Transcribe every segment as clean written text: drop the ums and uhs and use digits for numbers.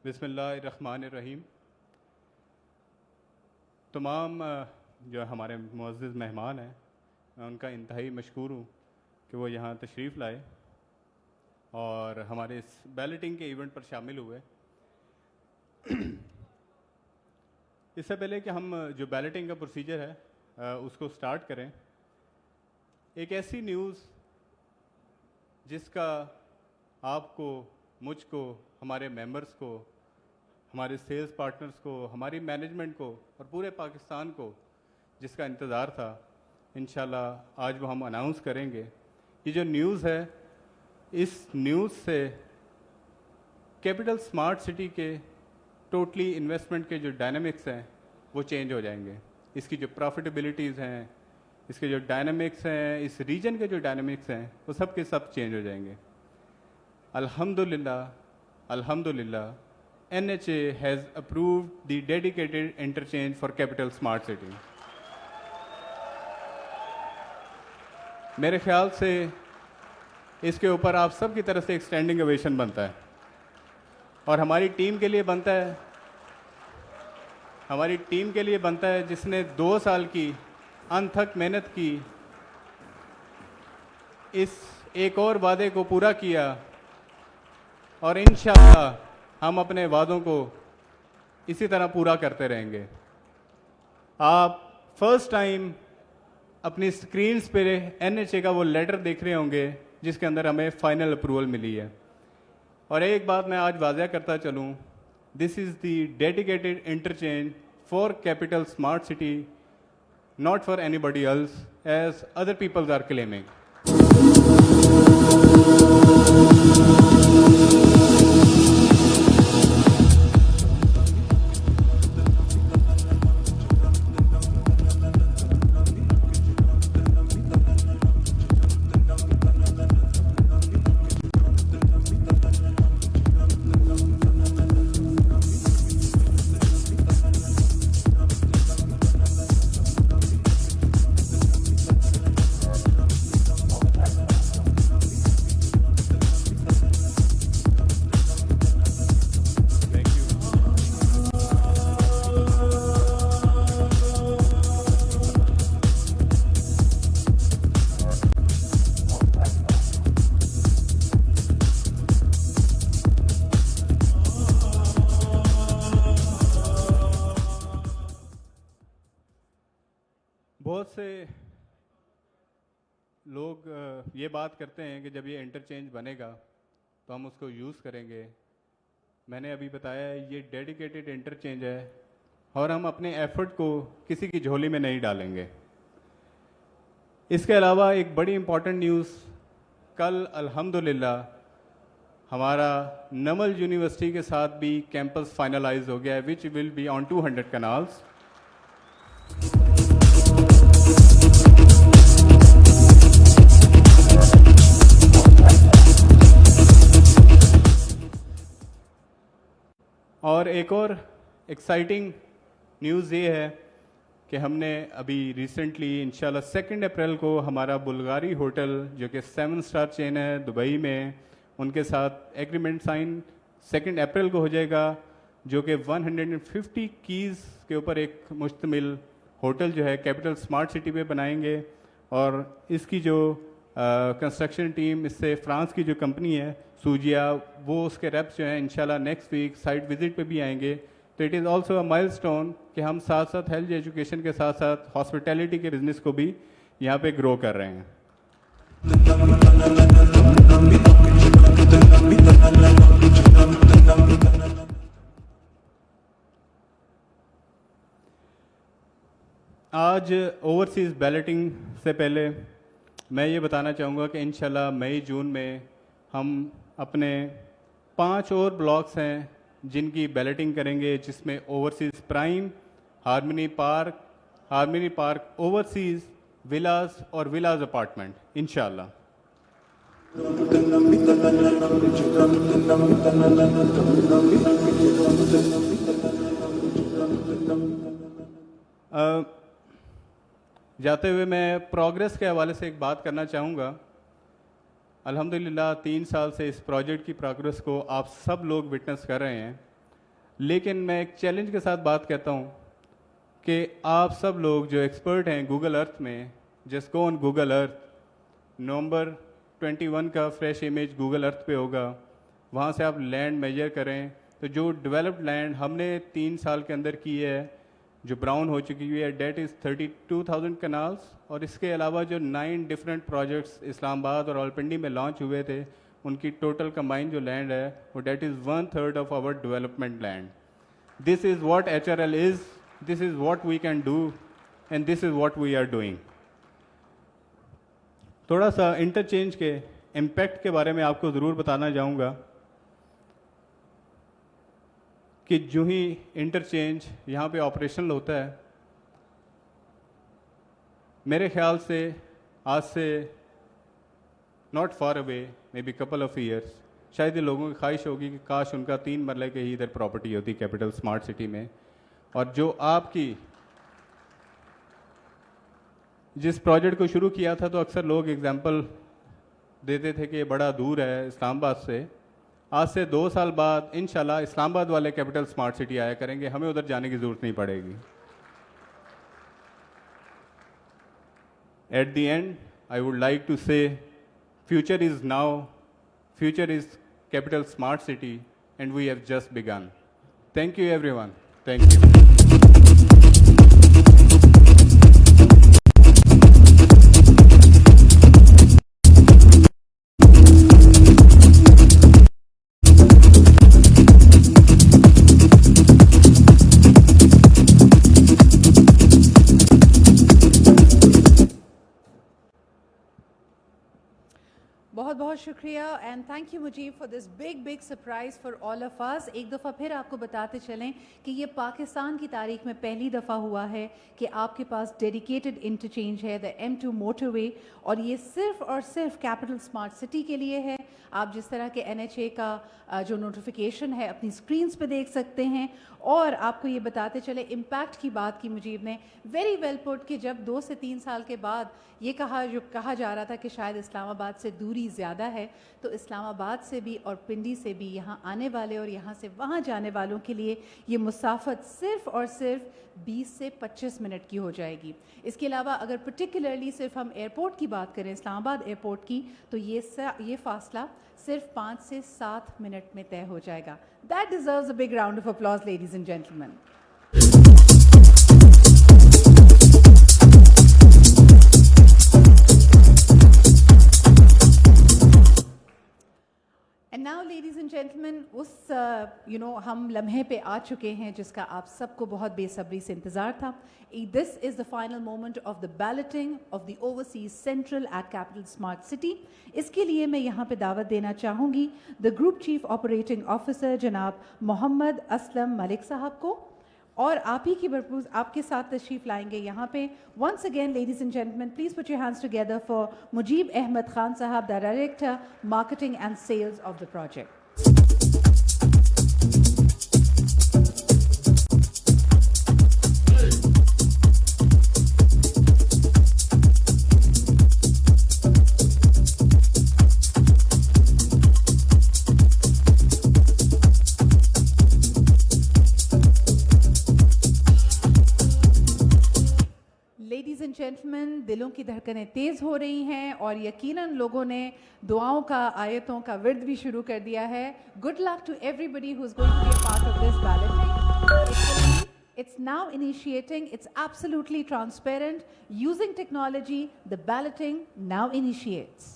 बिस्मिल्लाहिर्रहमानिर्रहीम। तमाम जो हमारे मुअज़्ज़िज़ मेहमान हैं, मैं उनका इंतहाई मशकूर हूँ कि वो यहाँ तशरीफ़ लाए और हमारे इस बैलेटिंग के इवेंट पर शामिल हुए। इससे पहले कि हम जो बैलेटिंग का प्रोसीजर है उसको स्टार्ट करें, एक ऐसी न्यूज़ जिसका आपको, मुझको, हमारे मेंबर्स को, हमारे सेल्स पार्टनर्स को, हमारी मैनेजमेंट को और पूरे पाकिस्तान को जिसका इंतज़ार था, इंशाल्लाह आज वो हम अनाउंस करेंगे। ये जो न्यूज़ है, इस न्यूज़ से कैपिटल स्मार्ट सिटी के टोटली इन्वेस्टमेंट के जो डायनामिक्स हैं वो चेंज हो जाएंगे। इसकी जो प्रॉफिटेबिलिटीज़ हैं, इसके जो डायनामिक्स हैं, इस रीजन के जो डायनामिक्स हैं, वो सब के सब चेंज हो जाएंगे। अल्हम्दुलिल्लाह, अल्हम्दुलिल्लाह, NHA has approved the dedicated interchange for capital smart city। मेरे ख्याल से इसके ऊपर आप सब की तरफ से एक स्टैंडिंग ओवेशन बनता है और हमारी टीम के लिए बनता है, हमारी टीम के लिए बनता है जिसने 2 साल की अनथक मेहनत की, इस एक और वादे को पूरा किया और इंशाअल्लाह हम अपने वादों को इसी तरह पूरा करते रहेंगे। आप फर्स्ट टाइम अपनी स्क्रीन्स पे NHA का वो लेटर देख रहे होंगे जिसके अंदर हमें फाइनल अप्रूवल मिली है। और एक बात मैं आज वाज़ह करता चलूँ, this is the dedicated interchange for capital smart city, not for anybody else as other peoples are claiming. बहुत से लोग ये बात करते हैं कि जब ये इंटरचेंज बनेगा तो हम उसको यूज़ करेंगे। मैंने अभी बताया ये डेडिकेटेड इंटरचेंज है और हम अपने एफर्ट को किसी की झोली में नहीं डालेंगे। इसके अलावा एक बड़ी इम्पॉर्टेंट न्यूज़, कल अल्हम्दुलिल्लाह हमारा नमल यूनिवर्सिटी के साथ भी कैंपस फाइनलाइज हो गया है, which will be on 200 canals. और एक और एक्साइटिंग न्यूज़ ये है कि हमने अभी रिसेंटली इंशाल्लाह 2 अप्रैल को हमारा बुल्गारी होटल जो कि 7 स्टार चेन है दुबई में, उनके साथ एग्रीमेंट साइन 2 अप्रैल को हो जाएगा, जो कि 150 कीज़ के ऊपर एक मुश्तमिल होटल जो है कैपिटल स्मार्ट सिटी पे बनाएंगे। और इसकी जो कंस्ट्रक्शन टीम, इससे फ्रांस की जो कंपनी है सूजिया, वो उसके रेप्स जो हैं इंशाल्लाह नेक्स्ट वीक साइट विजिट पे भी आएंगे। तो it is also a milestone कि हम साथ साथ हेल्थ एजुकेशन के साथ साथ हॉस्पिटैलिटी के बिजनेस को भी यहाँ पे ग्रो कर रहे हैं। आज ओवरसीज़ बैलेटिंग से पहले मैं ये बताना चाहूँगा कि इंशाल्लाह मई जून में हम अपने 5 और ब्लॉक्स हैं जिनकी बैलेटिंग करेंगे, जिसमें Overseas Prime, Harmony Park Overseas, Villas और विलास अपार्टमेंट इंशाल्लाह। जाते हुए मैं प्रोग्रेस के हवाले से एक बात करना चाहूँगा। अल्हम्दुलिल्लाह 3 साल से इस प्रोजेक्ट की प्रोग्रेस को आप सब लोग विटनेस कर रहे हैं लेकिन मैं एक चैलेंज के साथ बात कहता हूँ कि आप सब लोग जो एक्सपर्ट हैं गूगल अर्थ में, just go on Google Earth, November 21 का फ्रेश इमेज गूगल अर्थ पे होगा, वहाँ से आप लैंड मेजर करें तो जो डेवलप्ड लैंड हमने 3 साल के अंदर की है, जो ब्राउन हो चुकी हुई है, डेट इज़ 32,000 कनाल्स। और इसके अलावा जो 9 डिफरेंट प्रोजेक्ट्स इस्लामाबाद और रावलपिंडी में लॉन्च हुए थे, उनकी टोटल कंबाइन जो लैंड है वो that is 1/3 of our development land. This is what HRL is, this is what we can do and this is what we are doing. थोड़ा सा इंटरचेंज के इम्पैक्ट के बारे में आपको ज़रूर बताना चाहूँगा कि जो ही इंटरचेंज यहाँ पे ऑपरेशनल होता है, मेरे ख्याल से आज से not far away, may be couple of years, शायद ये लोगों की ख्वाहिश होगी कि काश उनका 3 मरले की ही इधर प्रॉपर्टी होती कैपिटल स्मार्ट सिटी में। और जो आपकी जिस प्रोजेक्ट को शुरू किया था, तो अक्सर लोग एग्जांपल देते थे कि ये बड़ा दूर है इस्लामाबाद से। आज से 2 साल बाद इंशाल्लाह इस्लामाबाद वाले कैपिटल स्मार्ट सिटी आया करेंगे, हमें उधर जाने की ज़रूरत नहीं पड़ेगी। At the end I would like to say future is now, future is Capital smart City and we have just begun. Thank you everyone, thank you. बहुत बहुत शुक्रिया and thank you Mujeeb for this big surprise for all of us. एक दफ़ा फिर आपको बताते चलें कि ये पाकिस्तान की तारीख में पहली दफ़ा हुआ है कि आपके पास डेडिकेटेड इंटरचेंज है, द M2 मोटरवे, और ये सिर्फ और सिर्फ कैपिटल स्मार्ट सिटी के लिए है। आप जिस तरह के NHA का जो नोटिफिकेशन है अपनी स्क्रीन्स पे देख सकते हैं। और आपको ये बताते चले, इम्पैक्ट की बात की मुजीब ने, वेरी वेल पुट, कि जब 2 से 3 साल के बाद ये कहा जा रहा था कि शायद इस्लामाबाद से दूरी ज़्यादा है, तो इस्लामाबाद से भी और पिंडी से भी यहाँ आने वाले और यहाँ से वहाँ जाने वालों के लिए ये मुसाफत सिर्फ़ और सिर्फ 20 से 25 मिनट की हो जाएगी। इसके अलावा अगर पर्टिकुलरली सिर्फ हम एयरपोर्ट की बात करें, इस्लामाबाद एयरपोर्ट की, तो ये फ़ासला सिर्फ 5 से 7 मिनट में तय हो जाएगा। That deserves a big round of applause ladies and gentleman. And now ladies and gentleman, उस हम लम्हे पे आ चुके हैं जिसका आप सबको बहुत बेसब्री से इंतज़ार था। This is the final moment of the balloting of the overseas central at capital smart city. इसके लिए मैं यहाँ पे दावत देना चाहूँगी the group chief operating officer जनाब मोहम्मद असलम मलिक साहब को, और आप ही की भरपूर आपके साथ तशरीफ़ लाएंगे यहाँ पे। Once again ladies and gentleman, please put your hands together for Mujeeb Ahmed Khan साहब, the director marketing and sales of the project. Gentleman, दिलों की धड़कनें तेज़ हो रही हैं और यकीनन लोगों ने दुआओं का, आयतों का विर्द भी शुरू कर दिया है। Good luck to everybody who is going to be a part of this balloting. It's now initiating. It's absolutely transparent. Using technology, the balloting now initiates.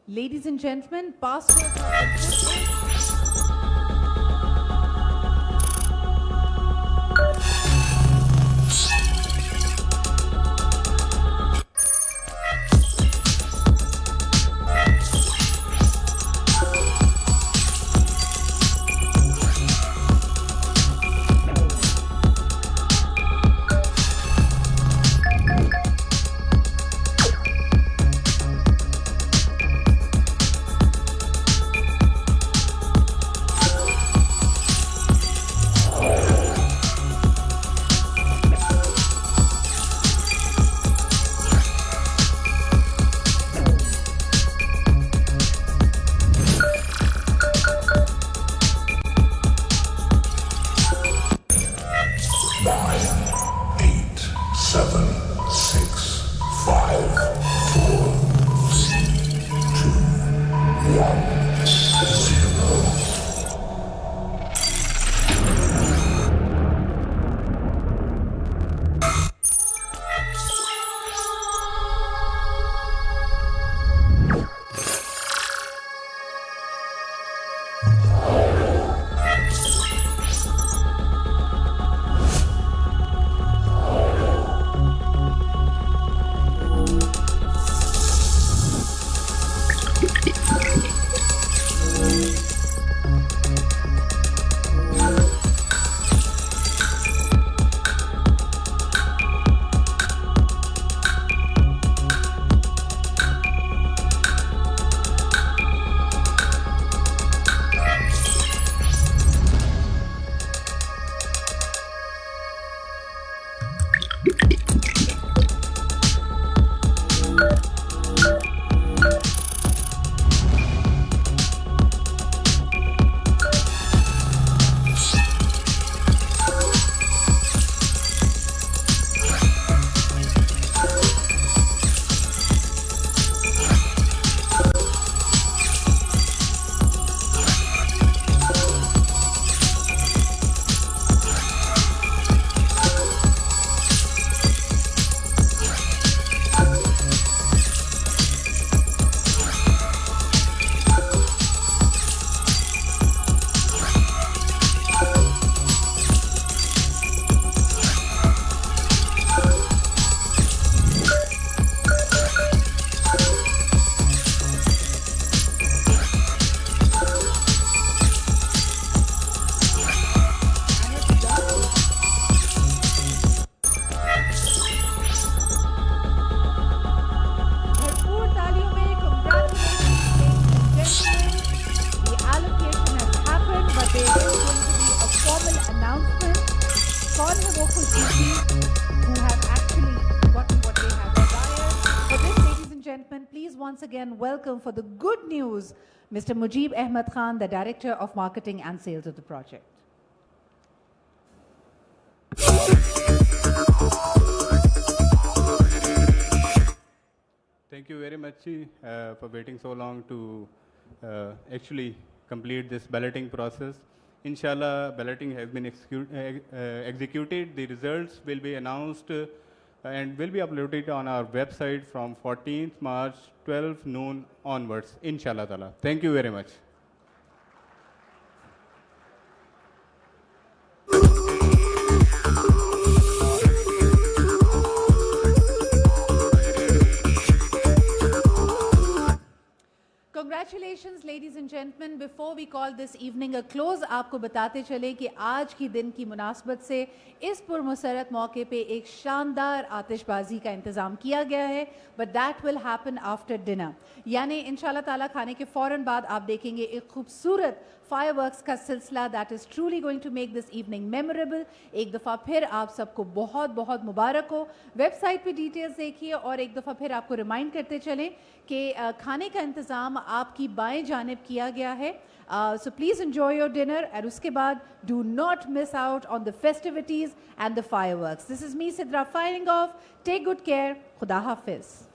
Ladies and gentlemen, passwords have been put in. Once again, welcome for the good news, Mr. Mujib Ahmed Khan, the Director of Marketing and Sales of the project. Thank you very much for waiting so long to actually complete this balloting process. Inshallah, balloting has been executed. The results will be announced and will be uploaded on our website from 14th March, 12 noon onwards, inshallah ta'ala. Thank you very much. Congratulations, ladies and gentlemen. Before we call this evening a close, आपको बताते चले कि आज की दिन की मुनासबत से इस पुरमसरत मौके पे एक शानदार आतिशबाजी का इंतज़ाम किया गया है, but that will happen after dinner. यानी इंशाल्लाह ताला खाने के फ़ौरन बाद आप देखेंगे एक खूबसूरत फायरवर्क्स का सिलसिला that is truly going to make this evening memorable. एक दफ़ा फिर आप सबको बहुत बहुत मुबारक हो. वेबसाइट पे डिटेल्स देखिए और एक दफ़ा फिर आपको रिमाइंड करते चलें कि खाने का इंतज़ाम आपकी बाएं जानिब किया गया है. So please enjoy your dinner and उसके बाद do not miss out on the festivities and the fireworks. This is me, Sidra, signing off. Take good care. Khuda Hafiz.